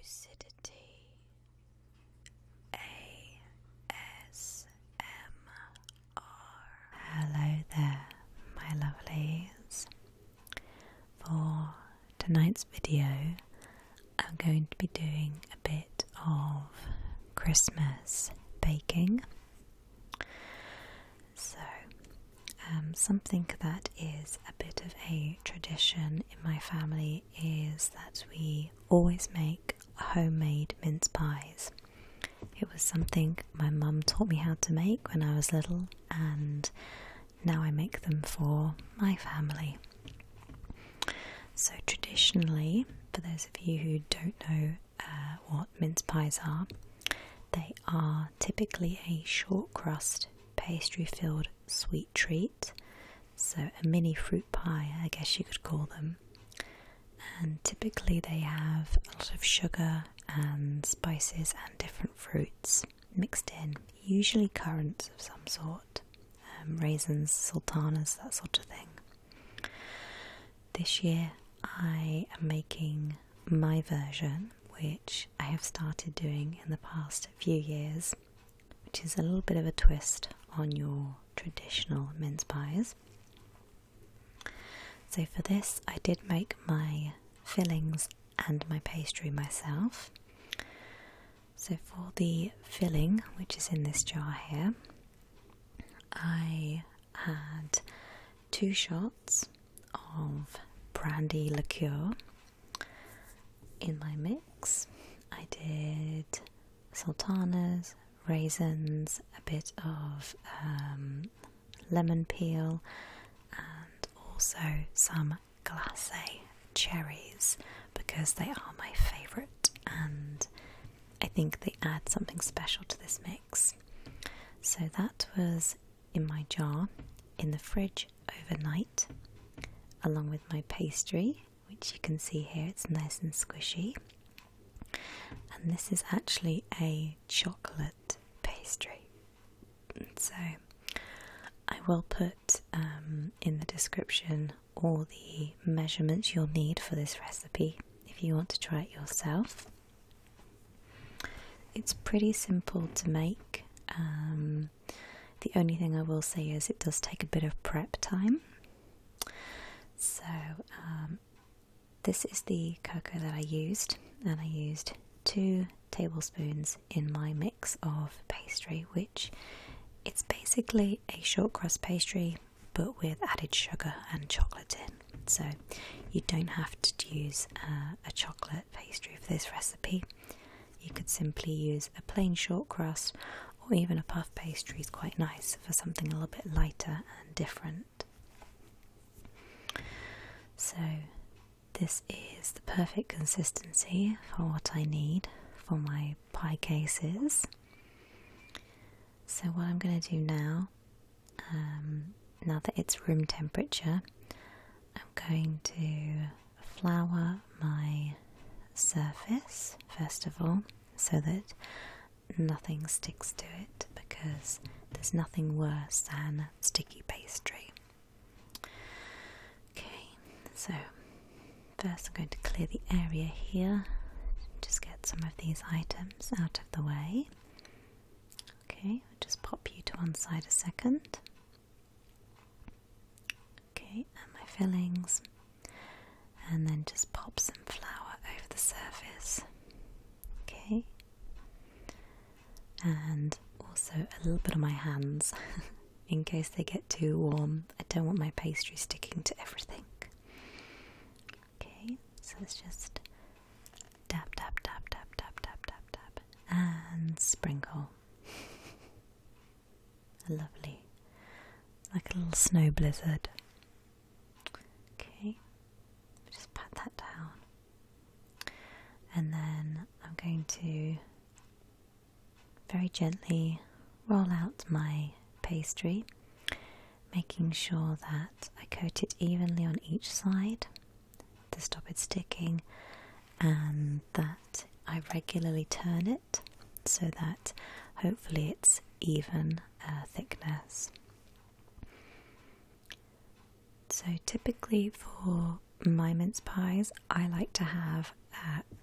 LadyLucidity ASMR. Hello there, my lovelies. For tonight's video, I'm going to be doing a bit of Christmas baking. So, something that is a bit of a tradition in my family is that we always make homemade mince pies. It was something my mum taught me how to make when I was little, and now I make them for my family. So traditionally, for those of you who don't know what mince pies are, they are typically a short crust pastry filled sweet treat, so a mini fruit pie I guess you could call them, and typically they have a lot of sugar and spices and different fruits mixed in, usually currants of some sort, raisins, sultanas, that sort of thing. This year I am making my version, which I have started doing in the past few years, which is a little bit of a twist on your traditional mince pies. So for this I did make my fillings and my pastry myself. So for the filling, which is in this jar here, I had 2 shots of brandy liqueur in my mix. I did sultanas, raisins, a bit of lemon peel, and also some glacé cherries because they are my favourite and I think they add something special to this mix. So that was in my jar in the fridge overnight, along with my pastry, which you can see here, it's nice and squishy. And this is actually a chocolate pastry. So I will put in the description all the measurements you'll need for this recipe if you want to try it yourself. It's pretty simple to make. The only thing I will say is it does take a bit of prep time. So this is the cocoa that I used, and I used 2 tablespoons in my mix of pastry, which it's basically a short crust pastry but with added sugar and chocolate in. So you don't have to use a chocolate pastry for this recipe. You could simply use a plain short crust, or even a puff pastry is quite nice for something a little bit lighter and different. So this is the perfect consistency for what I need for my pie cases. So what I'm going to do now, now that it's room temperature, I'm going to flour my surface first of all, so that nothing sticks to it, because there's nothing worse than sticky pastry. Okay, so first I'm going to clear the area here, just get some of these items out of the way. Okay, I'll just pop you to one side a second. Okay, and my fillings, and then just pop some flour over the surface. Okay, and also a little bit on my hands in case they get too warm. I don't want my pastry sticking to everything. Okay, so let's just dab, dab, dab, dab, dab, dab, dab, dab, and sprinkle. Lovely, like a little snow blizzard. Okay, just pat that down, and then I'm going to very gently roll out my pastry, making sure that I coat it evenly on each side to stop it sticking, and that I regularly turn it so that hopefully it's even thickness. So typically for my mince pies, I like to have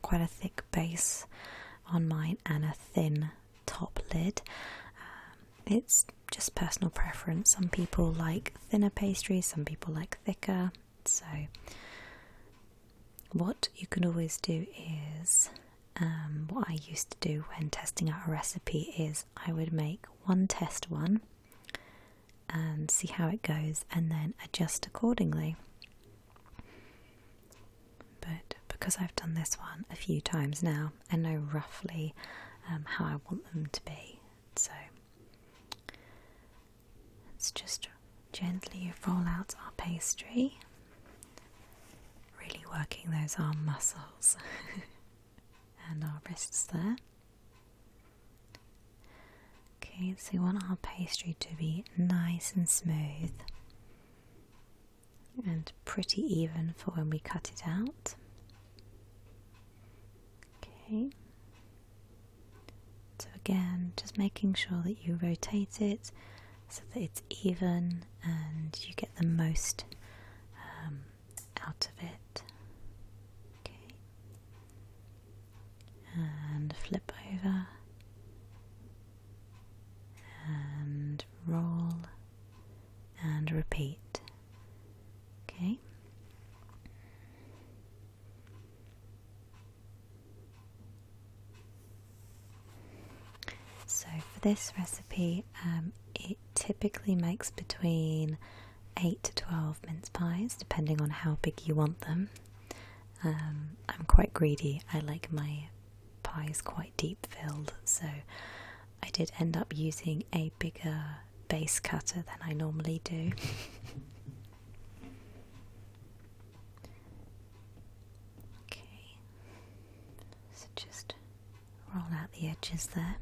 quite a thick base on mine and a thin top lid. It's just personal preference. Some people like thinner pastry, some people like thicker. So what you can always do is, what I used to do when testing out a recipe is I would make one test one and see how it goes and then adjust accordingly. But because I've done this one a few times now, I know roughly how I want them to be. So let's just gently roll out our pastry, really working those arm muscles and our wrists there. Okay, so we want our pastry to be nice and smooth and pretty even for when we cut it out. Okay, so again, just making sure that you rotate it so that it's even and you get the most out of it. Okay, and flip over and roll and repeat. Okay. So for this recipe, it typically makes between 8 to 12 mince pies, depending on how big you want them. I'm quite greedy. I like my pies quite deep filled, so I did end up using a bigger base cutter than I normally do. Okay, so just roll out the edges there.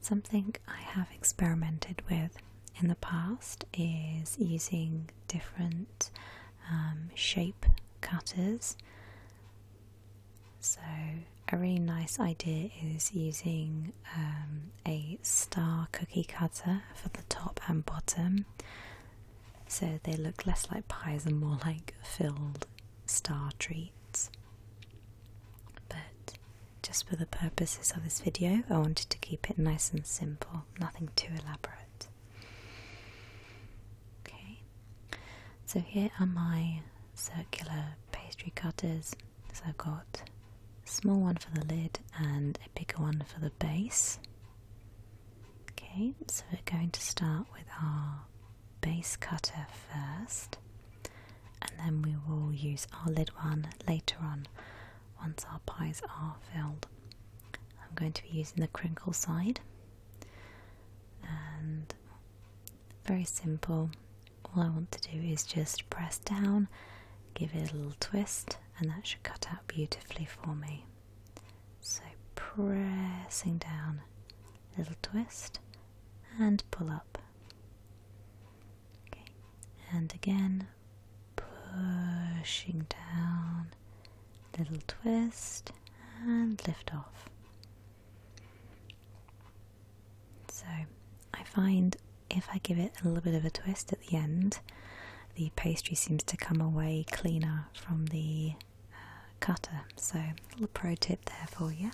Something I have experimented with in the past is using different shape cutters. So a really nice idea is using a star cookie cutter for the top and bottom, so they look less like pies and more like filled star treats. But just for the purposes of this video, I wanted to keep it nice and simple, nothing too elaborate. Okay, so here are my circular pastry cutters. So I've got a small one for the lid and a bigger one for the base. Okay, so we're going to start with our base cutter first, and then we will use our lid one later on once our pies are filled. I'm going to be using the crinkle side, and very simple. All I want to do is just press down, give it a little twist, and that should cut out beautifully for me. So pressing down, little twist, and pull up. Okay, and again, pushing down, little twist, and lift off. So I find if I give it a little bit of a twist at the end, the pastry seems to come away cleaner from the cutter. So a little pro tip there for you.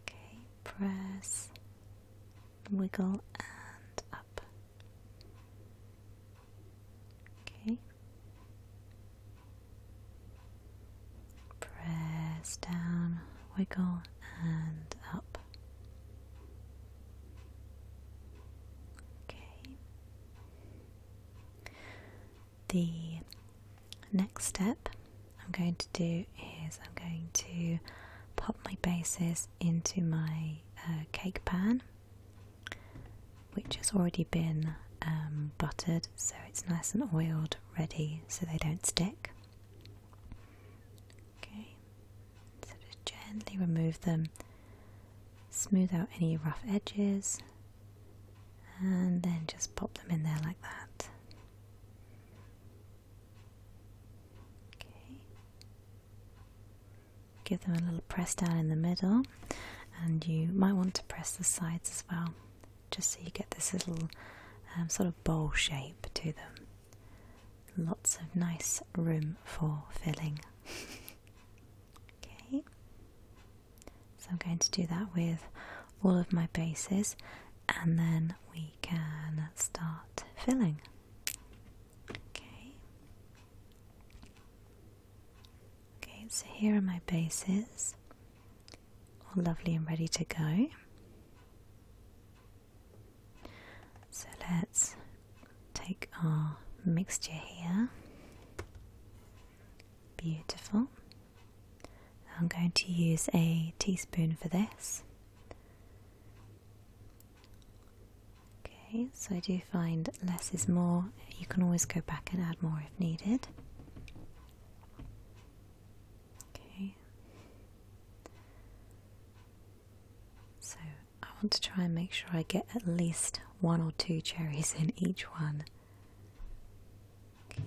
Okay, press, wiggle, and up. Okay, press down, wiggle, and up. Okay. The next step I'm going to do is I'm going to pop my bases into my cake pan, which has already been buttered, so it's nice and oiled, ready so they don't stick. Okay, so just gently remove them, smooth out any rough edges, and then just pop them in there like that. Okay, give them a little press down in the middle, and you might want to press the sides as well, just so you get this little sort of bowl shape to them. Lots of nice room for filling. Okay, so I'm going to do that with all of my bases, and then we can start filling. Okay, so here are my bases, all lovely and ready to go. So let's take our mixture here. Beautiful. I'm going to use a teaspoon for this. Okay, so I do find less is more. You can always go back and add more if needed. Okay. So I want to try and make sure I get at least 1 or 2 cherries in each one. Okay.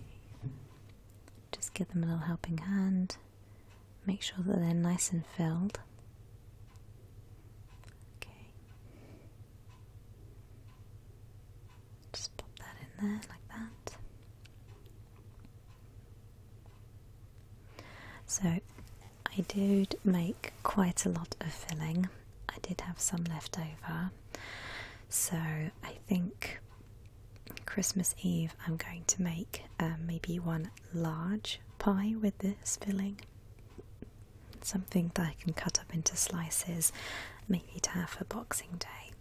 Just give them a little helping hand. Make sure that they're nice and filled. Okay. Just pop that in there like that. So I did make quite a lot of filling. I did have some left over. So I think Christmas Eve I'm going to make maybe one large pie with this filling. Something that I can cut up into slices, maybe to have for Boxing Day.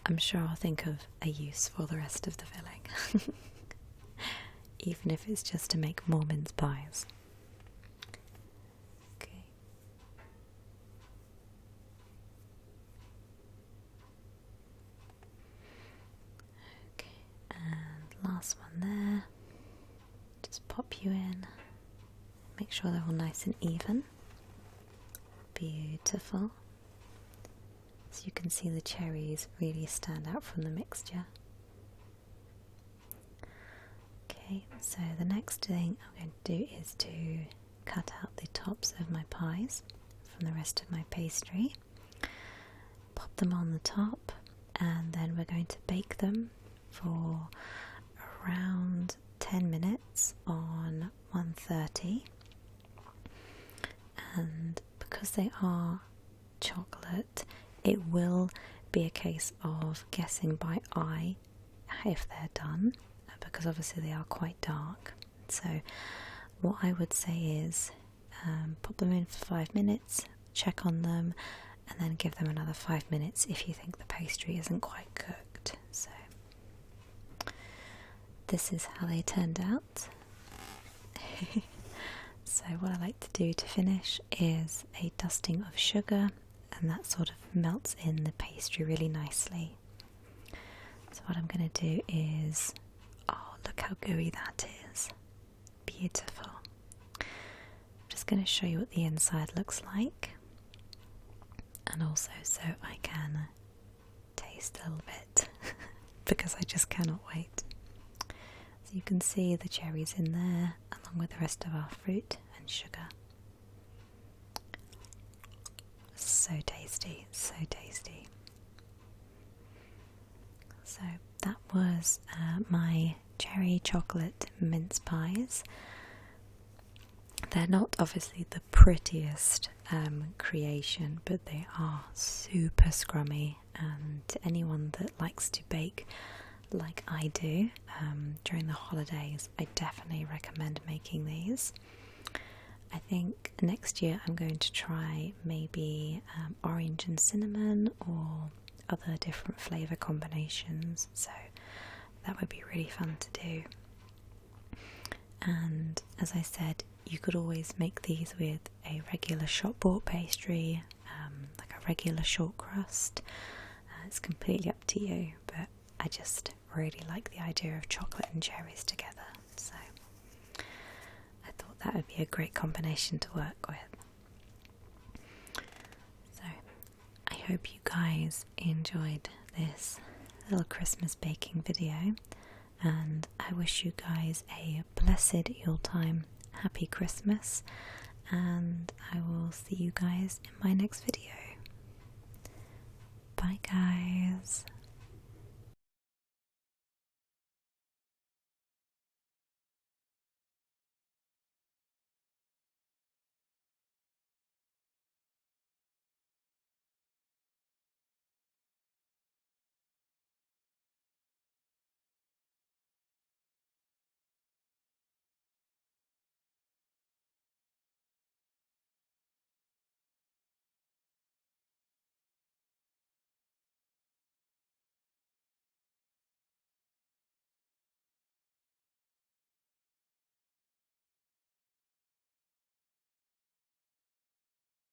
I'm sure I'll think of a use for the rest of the filling. Even if it's just to make more mince pies. Okay. Okay, and last one there. Just pop you in. Make sure they're all nice and even. Beautiful. So you can see the cherries really stand out from the mixture. Okay, so the next thing I'm going to do is to cut out the tops of my pies from the rest of my pastry. Pop them on the top, and then we're going to bake them for around 10 minutes on 130. And because they are chocolate, it will be a case of guessing by eye if they're done, because obviously they are quite dark. So what I would say is pop them in for 5 minutes, check on them, and then give them another 5 minutes if you think the pastry isn't quite cooked. So this is how they turned out. So what I like to do to finish is a dusting of sugar, and that sort of melts in the pastry really nicely. So what I'm going to do is, oh, look how gooey that is. Beautiful. I'm just going to show you what the inside looks like, and also so I can taste a little bit because I just cannot wait. So you can see the cherries in there along with the rest of our fruit and sugar. So tasty, so tasty. So that was my cherry chocolate mince pies. They're not obviously the prettiest creation, but they are super scrummy, and to anyone that likes to bake like I do during the holidays, I definitely recommend making these. I think next year I'm going to try maybe orange and cinnamon or other different flavour combinations, so that would be really fun to do. And as I said, you could always make these with a regular shop bought pastry, like a regular short crust. It's completely up to you, but I just really like the idea of chocolate and cherries together, so I thought that would be a great combination to work with. So I hope you guys enjoyed this little Christmas baking video, and I wish you guys a blessed Yuletime, happy Christmas, and I will see you guys in my next video. Bye guys.